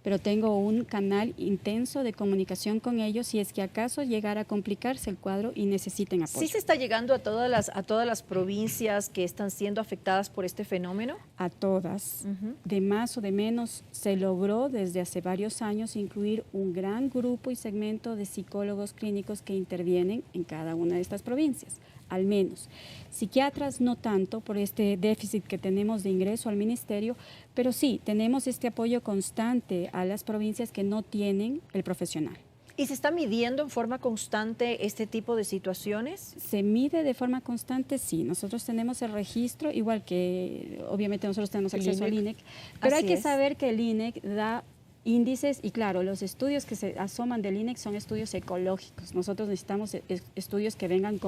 pero tengo un canal intenso de comunicación con ellos si es que acaso llegara a complicarse el cuadro y necesiten apoyo. ¿Sí se está llegando a todas las provincias que están siendo afectadas por este fenómeno? A todas, de más o de menos, se logró desde hace varios años incluir un gran grupo y segmento de psicólogos clínicos que intervienen en cada una de estas provincias, al menos. Psiquiatras no tanto por este déficit que tenemos de ingreso al ministerio, pero sí, tenemos este apoyo constante a las provincias que no tienen el profesional. ¿Y se está midiendo en forma constante este tipo de situaciones? Se mide de forma constante, sí. Nosotros tenemos el registro, igual que obviamente nosotros tenemos acceso al INEC, pero hay que saber que el INEC da índices y claro, los estudios que se asoman del INEC son estudios ecológicos. Nosotros necesitamos estudios que vengan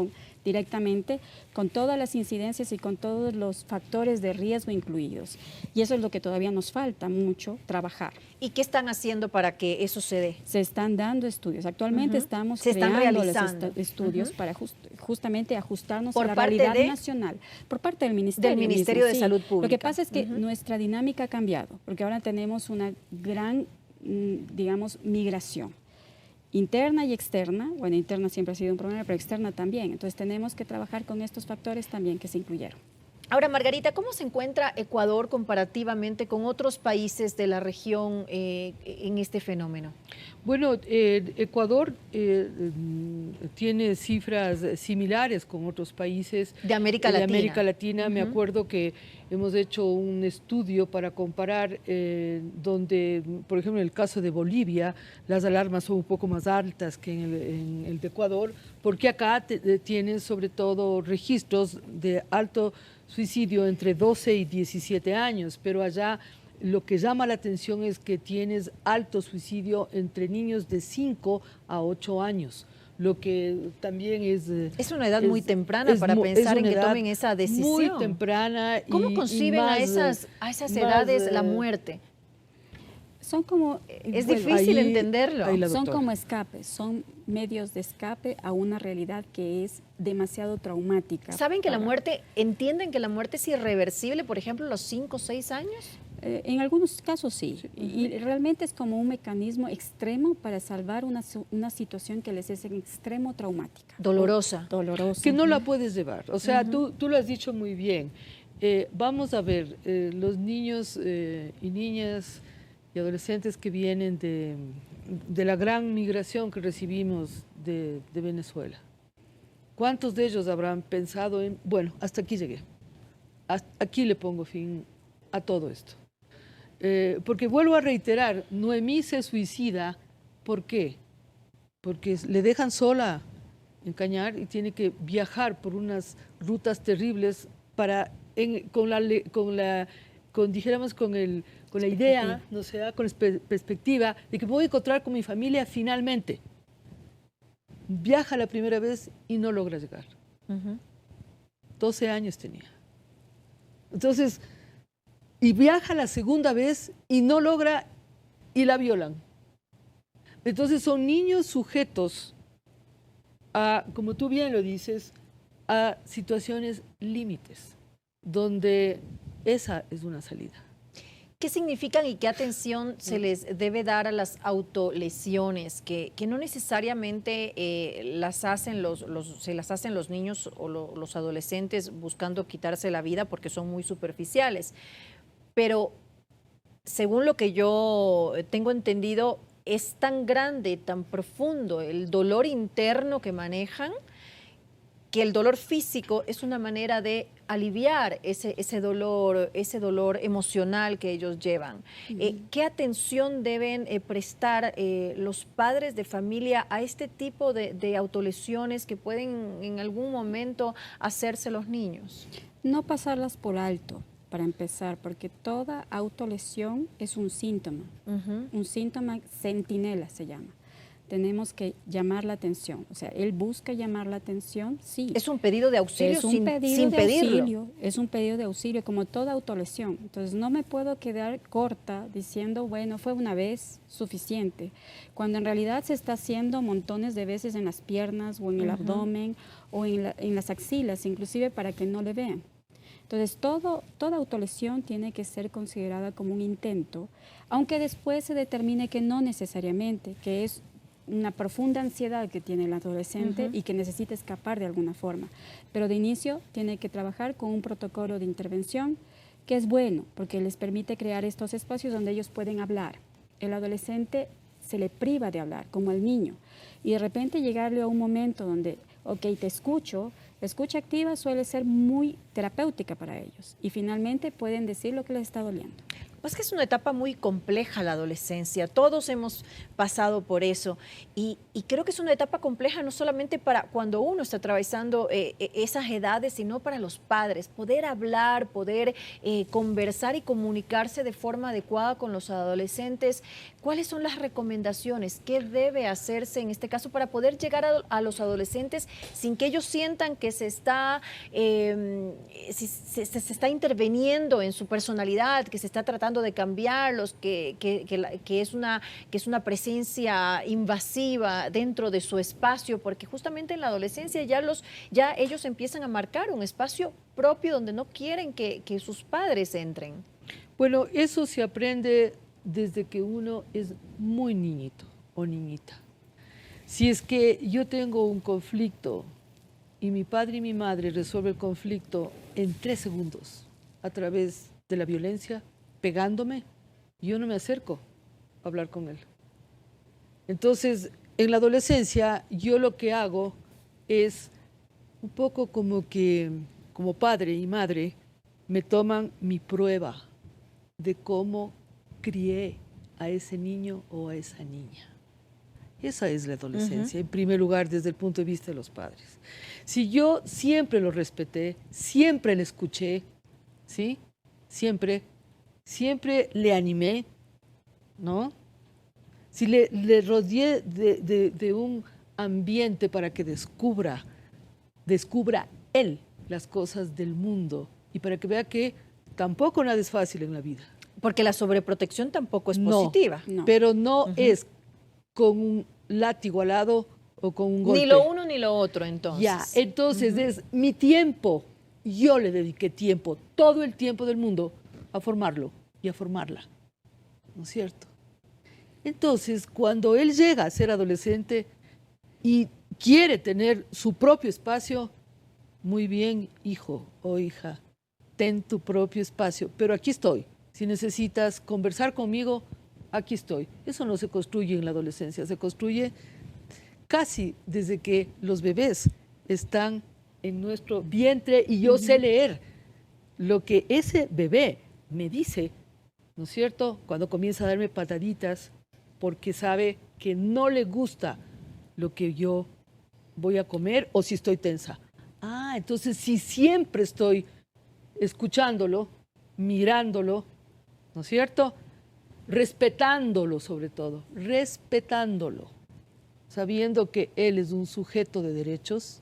directamente con todas las incidencias y con todos los factores de riesgo incluidos. Y eso es lo que todavía nos falta mucho trabajar. ¿Y qué están haciendo para que eso se dé? Se están dando estudios. Actualmente estamos creando los estudios para justamente ajustarnos a la realidad nacional. Por parte del Ministerio. Del Ministerio de Salud Pública. Lo que pasa es que nuestra dinámica ha cambiado, porque ahora tenemos una gran, digamos, migración interna y externa. Bueno, interna siempre ha sido un problema, pero externa también. Entonces tenemos que trabajar con estos factores también que se incluyeron. Ahora, Margarita, ¿cómo se encuentra Ecuador comparativamente con otros países de la región en este fenómeno? Bueno, Ecuador tiene cifras similares con otros países de América Latina. Me acuerdo que hemos hecho un estudio para comparar donde, por ejemplo, en el caso de Bolivia, las alarmas son un poco más altas que en el de Ecuador, porque acá tienen sobre todo registros de alto suicidio entre 12 y 17 años, pero allá lo que llama la atención es que tienes alto suicidio entre niños de 5 a 8 años, lo que también es... Es una edad muy temprana para pensar en que tomen esa decisión. Muy temprana. ¿Cómo conciben a esas edades la muerte? Son como... Es difícil entenderlo. Son como escapes, son medios de escape a una realidad que es demasiado traumática. ¿Saben que la muerte, entienden que la muerte es irreversible, por ejemplo, a los 5 o 6 años? En algunos casos sí, y realmente es como un mecanismo extremo para salvar una situación que les es en extremo traumática. Dolorosa. Dolorosa. Que no la puedes llevar. O sea, tú lo has dicho muy bien. Vamos a ver, los niños y niñas y adolescentes que vienen de la gran migración que recibimos de Venezuela. ¿Cuántos de ellos habrán pensado en, bueno, hasta aquí llegué, aquí le pongo fin a todo esto? Porque vuelvo a reiterar, Noemí se suicida, ¿por qué? Porque le dejan sola en Cañar y tiene que viajar por unas rutas terribles para, dijéramos, con la idea, no sé, con perspectiva de que me voy a encontrar con mi familia finalmente. Viaja la primera vez y no logra llegar. 12 años tenía. Entonces, y viaja la segunda vez y no logra y la violan. Entonces son niños sujetos a, como tú bien lo dices, a situaciones límites, donde esa es una salida. ¿Qué significan y qué atención se les debe dar a las autolesiones, que no necesariamente se las hacen los niños o los adolescentes buscando quitarse la vida porque son muy superficiales? Pero según lo que yo tengo entendido, es tan grande, tan profundo el dolor interno que manejan, que el dolor físico es una manera de aliviar ese dolor emocional que ellos llevan. ¿Qué atención deben prestar los padres de familia a este tipo de autolesiones que pueden en algún momento hacerse los niños? No pasarlas por alto, para empezar, porque toda autolesión es un síntoma centinela se llama. Tenemos que llamar la atención. O sea, él busca llamar la atención, sí. Es un pedido de auxilio sin pedirlo. Es un pedido de auxilio, como toda autolesión. Entonces, no me puedo quedar corta diciendo, bueno, fue una vez suficiente, cuando en realidad se está haciendo montones de veces en las piernas o en el abdomen o en las axilas, inclusive para que no le vean. Entonces, toda autolesión tiene que ser considerada como un intento, aunque después se determine que no necesariamente, que es una profunda ansiedad que tiene el adolescente y que necesita escapar de alguna forma. Pero de inicio tiene que trabajar con un protocolo de intervención que es bueno, porque les permite crear estos espacios donde ellos pueden hablar. El adolescente se le priva de hablar, como el niño, y de repente llegarle a un momento donde, ok, te escucho. La escucha activa suele ser muy terapéutica para ellos y finalmente pueden decir lo que les está doliendo. Pues que es una etapa muy compleja la adolescencia, todos hemos pasado por eso y creo que es una etapa compleja no solamente para cuando uno está atravesando esas edades, sino para los padres, poder hablar, poder conversar y comunicarse de forma adecuada con los adolescentes. ¿Cuáles son las recomendaciones? ¿Qué debe hacerse en este caso para poder llegar a los adolescentes sin que ellos sientan que se está interviniendo en su personalidad, que se está tratando de cambiarlos, que es una presencia invasiva dentro de su espacio, porque justamente en la adolescencia ya ellos empiezan a marcar un espacio propio donde no quieren que sus padres entren? Bueno, eso se aprende desde que uno es muy niñito o niñita. Si es que yo tengo un conflicto y mi padre y mi madre resuelven el conflicto en 3 segundos a través de la violencia, pegándome, yo no me acerco a hablar con él. Entonces, en la adolescencia, yo lo que hago es un poco como que, como padre y madre, me toman mi prueba de cómo crié a ese niño o a esa niña. Esa es la adolescencia, en primer lugar, desde el punto de vista de los padres. Si yo siempre lo respeté, siempre le escuché, ¿sí? Siempre le animé, ¿no? Si le rodeé de un ambiente para que descubra él las cosas del mundo y para que vea que tampoco nada es fácil en la vida. Porque la sobreprotección tampoco es positiva. No. Pero no es con un látigo al lado o con un golpe. Ni lo uno ni lo otro, entonces. Ya, entonces es mi tiempo. Yo le dediqué tiempo, todo el tiempo del mundo, a formarlo y a formarla. ¿No es cierto? Entonces, cuando él llega a ser adolescente y quiere tener su propio espacio, muy bien, hijo o hija, ten tu propio espacio. Pero aquí estoy. Si necesitas conversar conmigo, aquí estoy. Eso no se construye en la adolescencia, se construye casi desde que los bebés están en nuestro vientre y yo sé leer lo que ese bebé me dice, ¿no es cierto? Cuando comienza a darme pataditas porque sabe que no le gusta lo que yo voy a comer o si estoy tensa. Ah, entonces si siempre estoy escuchándolo, mirándolo, ¿no es cierto? Respetándolo sobre todo, respetándolo, sabiendo que él es un sujeto de derechos.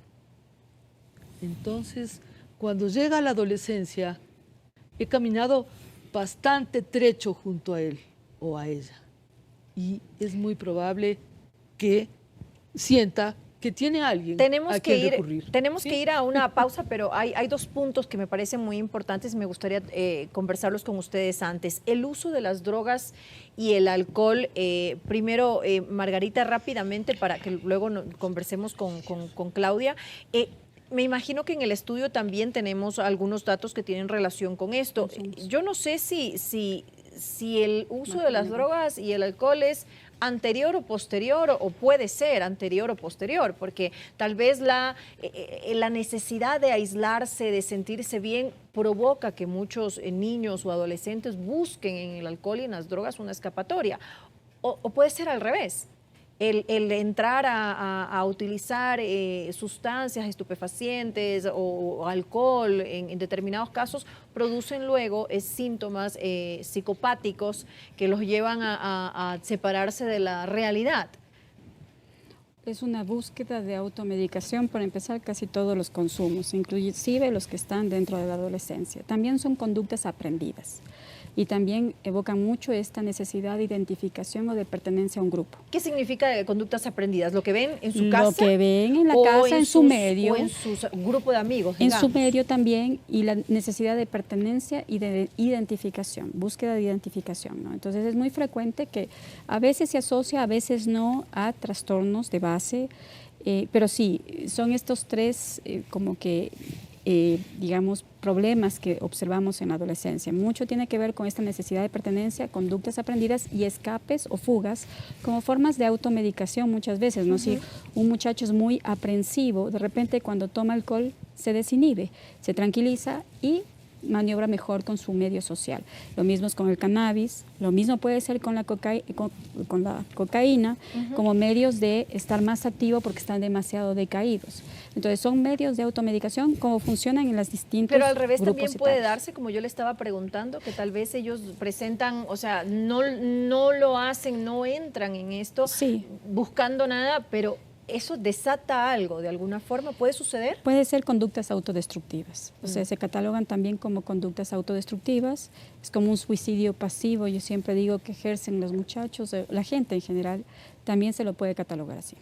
Entonces, cuando llega a la adolescencia, he caminado bastante trecho junto a él o a ella. Y es muy probable que sienta que tiene alguien a quien recurrir. Tenemos ¿Sí? que ir a una pausa, pero hay dos puntos que me parecen muy importantes y me gustaría conversarlos con ustedes antes. El uso de las drogas y el alcohol. Primero, Margarita, rápidamente, para que luego conversemos con Claudia. Me imagino que en el estudio también tenemos algunos datos que tienen relación con esto. Yo no sé si el uso de las drogas y el alcohol es anterior o posterior, o puede ser anterior o posterior, porque tal vez la necesidad de aislarse, de sentirse bien, provoca que muchos niños o adolescentes busquen en el alcohol y en las drogas una escapatoria. O puede ser al revés. El entrar a utilizar sustancias estupefacientes o alcohol en determinados casos producen luego síntomas psicopáticos que los llevan a separarse de la realidad. Es una búsqueda de automedicación, para empezar, casi todos los consumos, inclusive los que están dentro de la adolescencia. También son conductas aprendidas y también evocan mucho esta necesidad de identificación o de pertenencia a un grupo. ¿Qué significa conductas aprendidas? ¿Lo que ven en su casa? Lo que ven en la casa, en su medio. O en su grupo de amigos, en digamos. su medio también, y la necesidad de pertenencia y de identificación, búsqueda de identificación, ¿no? Entonces es muy frecuente que a veces se asocia, a veces no, a trastornos de base, pero sí, son estos tres como que digamos, problemas que observamos en la adolescencia. Mucho tiene que ver con esta necesidad de pertenencia, conductas aprendidas y escapes o fugas como formas de automedicación muchas veces, ¿no? Si un muchacho es muy aprensivo, de repente cuando toma alcohol se desinhibe, se tranquiliza y maniobra mejor con su medio social. Lo mismo es con el cannabis, lo mismo puede ser con la cocaína, como medios de estar más activo porque están demasiado decaídos. Entonces son medios de automedicación como funcionan en las distintas. Pero al revés grupos también puede etarios. darse, como yo le estaba preguntando, que tal vez ellos presentan, o sea, no lo hacen, no entran en esto Sí. buscando nada, pero ¿eso desata algo de alguna forma? ¿Puede suceder? Puede ser conductas autodestructivas, o sea, se catalogan también como conductas autodestructivas, es como un suicidio pasivo, yo siempre digo que ejercen los muchachos, la gente en general, también se lo puede catalogar así.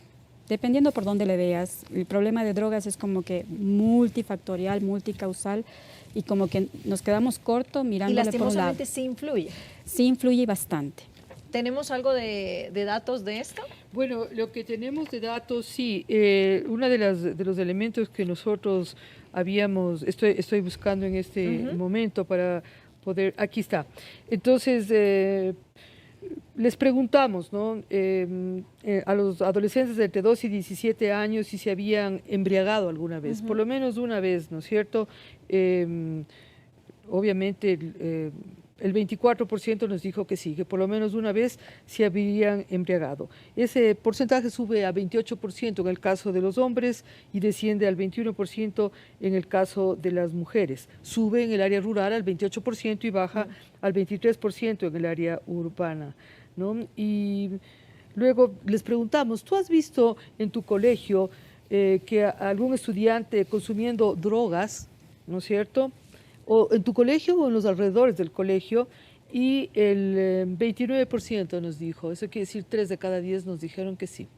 Dependiendo por dónde le veas, el problema de drogas es como que multifactorial, multicausal, y como que nos quedamos cortos Y mirándole por un lado. lastimosamente sí influye. Sí influye bastante. ¿Tenemos algo de datos de esto? Bueno, lo que tenemos de datos, sí, uno de los elementos que nosotros estoy buscando en este momento para poder, aquí está. Entonces, les preguntamos, ¿no? A los adolescentes de entre 2 y 17 años si se habían embriagado alguna vez, por lo menos una vez, ¿no es cierto? Obviamente, el 24% nos dijo que sí, que por lo menos una vez se habían embriagado. Ese porcentaje sube a 28% en el caso de los hombres y desciende al 21% en el caso de las mujeres. Sube en el área rural al 28% y baja al 23% en el área urbana, ¿no? Y luego les preguntamos, ¿tú has visto en tu colegio que algún estudiante consumiendo drogas, ¿no es cierto?, o en tu colegio o en los alrededores del colegio? Y el 29% nos dijo, eso quiere decir 3 de cada 10 nos dijeron que sí,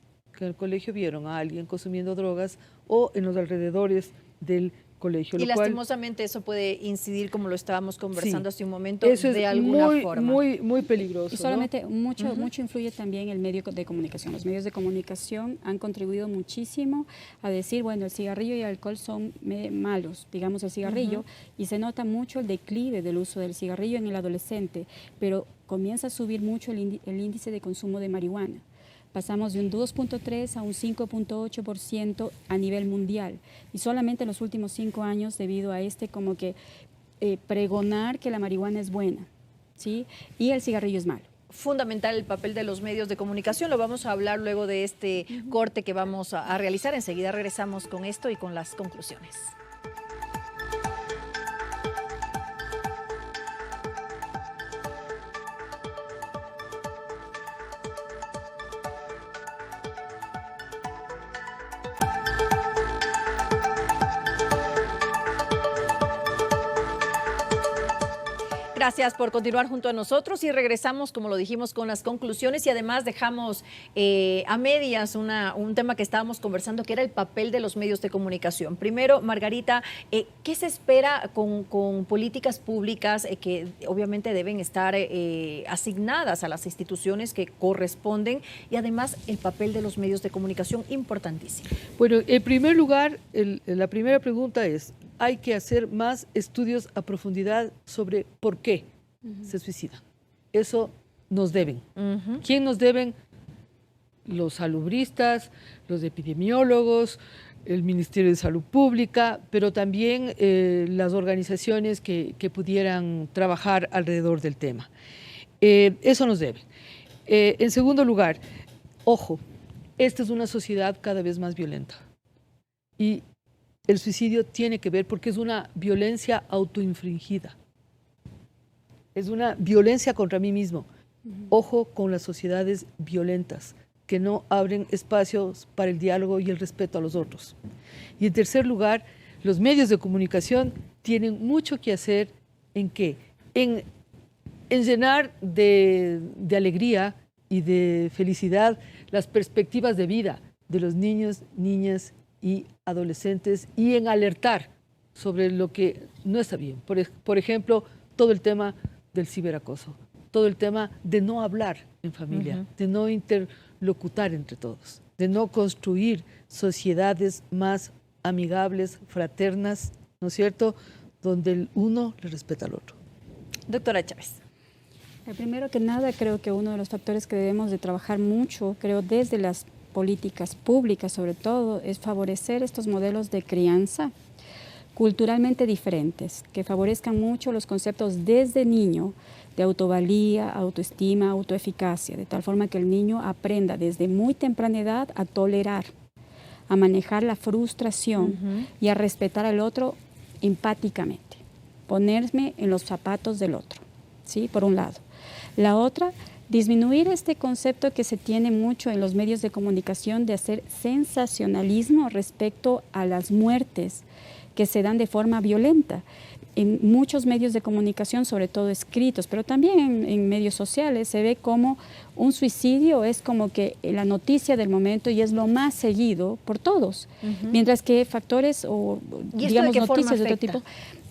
que en el colegio vieron a alguien consumiendo drogas o en los alrededores del colegio. Y lo cual, lastimosamente eso puede incidir, como lo estábamos conversando sí, hace un momento, eso de es alguna muy, forma. muy peligroso. Y solamente ¿no? mucho influye también el medio de comunicación. Los medios de comunicación han contribuido muchísimo a decir, bueno, el cigarrillo y el alcohol son malos, digamos el cigarrillo, y se nota mucho el declive del uso del cigarrillo en el adolescente, pero comienza a subir mucho el índice de consumo de marihuana. Pasamos de un 2.3 a un 5.8% a nivel mundial. Y solamente en los últimos 5 años, debido a como que pregonar que la marihuana es buena, ¿sí? Y el cigarrillo es malo. Fundamental el papel de los medios de comunicación. Lo vamos a hablar luego de este corte que vamos a realizar. Enseguida regresamos con esto y con las conclusiones. Gracias por continuar junto a nosotros y regresamos, como lo dijimos, con las conclusiones y además dejamos a medias un tema que estábamos conversando, que era el papel de los medios de comunicación. Primero, Margarita, ¿qué se espera con políticas públicas que obviamente deben estar asignadas a las instituciones que corresponden y además el papel de los medios de comunicación importantísimo? Bueno, en primer lugar, la primera pregunta es, hay que hacer más estudios a profundidad sobre por qué se suicidan. Eso nos deben. ¿Quién nos deben? Los salubristas, los epidemiólogos, el Ministerio de Salud Pública, pero también las organizaciones que pudieran trabajar alrededor del tema. Eso nos debe. En segundo lugar, ojo, esta es una sociedad cada vez más violenta. Y el suicidio tiene que ver porque es una violencia autoinfringida. Es una violencia contra mí mismo. Ojo con las sociedades violentas que no abren espacios para el diálogo y el respeto a los otros. Y en tercer lugar, los medios de comunicación tienen mucho que hacer ¿en qué? En llenar de alegría y de felicidad las perspectivas de vida de los niños, niñas y adolescentes y en alertar sobre lo que no está bien. Por ejemplo, todo el tema del ciberacoso, todo el tema de no hablar en familia, de no interlocutar entre todos, de no construir sociedades más amigables, fraternas, ¿no es cierto?, donde el uno le respeta al otro. Doctora Chávez. Primero que nada, creo que uno de los factores que debemos de trabajar mucho, creo desde las políticas públicas sobre todo, es favorecer estos modelos de crianza culturalmente diferentes, que favorezcan mucho los conceptos desde niño de autovalía, autoestima, autoeficacia, de tal forma que el niño aprenda desde muy temprana edad a tolerar, a manejar la frustración y a respetar al otro empáticamente, ponerme en los zapatos del otro, ¿sí? Por un lado. La otra, disminuir este concepto que se tiene mucho en los medios de comunicación de hacer sensacionalismo respecto a las muertes que se dan de forma violenta. En muchos medios de comunicación, sobre todo escritos, pero también en medios sociales, se ve como un suicidio es como que la noticia del momento y es lo más seguido por todos. Mientras que factores o, digamos, noticias de otro tipo,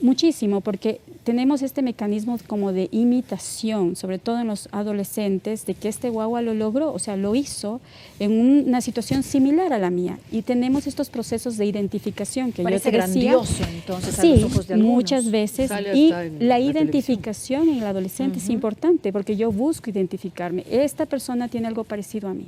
muchísimo, porque tenemos este mecanismo como de imitación, sobre todo en los adolescentes, de que este guagua lo logró, o sea, lo hizo en una situación similar a la mía. Y tenemos estos procesos de identificación que parece yo te decía. grandioso, entonces, sí, a los ojos de algunos. Muchas veces. Y la identificación en el adolescente es importante, porque yo busco identificarme. Esta persona tiene algo parecido a mí.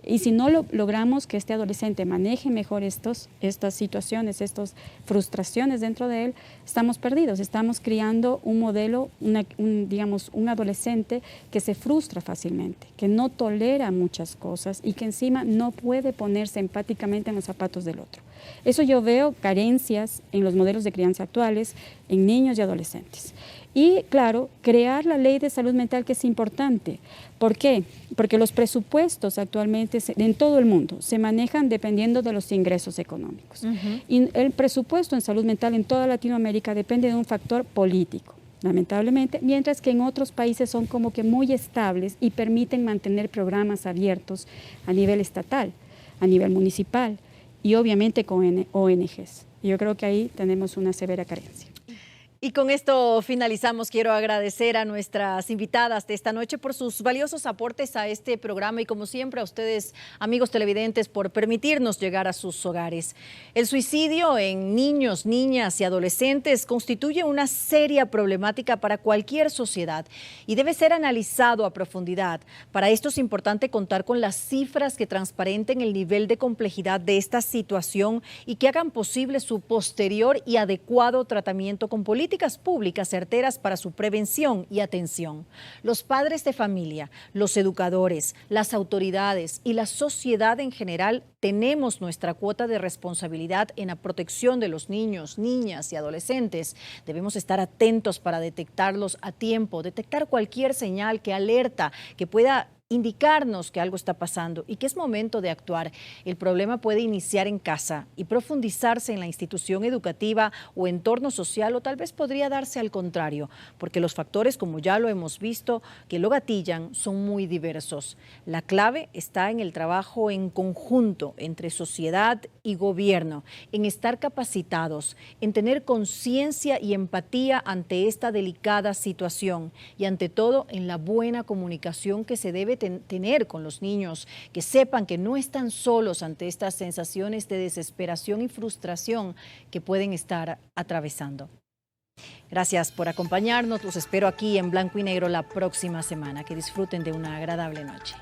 Y si no logramos que este adolescente maneje mejor estas situaciones, estas frustraciones dentro de él, estamos perdidos. Estamos criando un modelo, digamos, un adolescente que se frustra fácilmente, que no tolera muchas cosas y que encima no puede ponerse empáticamente en los zapatos del otro. Eso yo veo carencias en los modelos de crianza actuales, en niños y adolescentes. Y, claro, crear la ley de salud mental, que es importante. ¿Por qué? Porque los presupuestos actualmente en todo el mundo se manejan dependiendo de los ingresos económicos. Y el presupuesto en salud mental en toda Latinoamérica depende de un factor político, lamentablemente, mientras que en otros países son como que muy estables y permiten mantener programas abiertos a nivel estatal. a nivel municipal y obviamente con ONGs. Yo creo que ahí tenemos una severa carencia. Y con esto finalizamos. Quiero agradecer a nuestras invitadas de esta noche por sus valiosos aportes a este programa y como siempre a ustedes, amigos televidentes, por permitirnos llegar a sus hogares. El suicidio en niños, niñas y adolescentes constituye una seria problemática para cualquier sociedad y debe ser analizado a profundidad. Para esto es importante contar con las cifras que transparenten el nivel de complejidad de esta situación y que hagan posible su posterior y adecuado tratamiento con políticas públicas certeras para su prevención y atención. Los padres de familia, los educadores, las autoridades y la sociedad en general tenemos nuestra cuota de responsabilidad en la protección de los niños, niñas y adolescentes. Debemos estar atentos para detectarlos a tiempo, detectar cualquier señal que alerta, que pueda indicarnos que algo está pasando y que es momento de actuar. El problema puede iniciar en casa y profundizarse en la institución educativa o entorno social, o tal vez podría darse al contrario, porque los factores, como ya lo hemos visto, que lo gatillan son muy diversos. La clave está en el trabajo en conjunto entre sociedad y gobierno, en estar capacitados, en tener conciencia y empatía ante esta delicada situación y ante todo en la buena comunicación que se debe tener con los niños, que sepan que no están solos ante estas sensaciones de desesperación y frustración que pueden estar atravesando. Gracias por acompañarnos, los espero aquí en Blanco y Negro la próxima semana. Que disfruten de una agradable noche.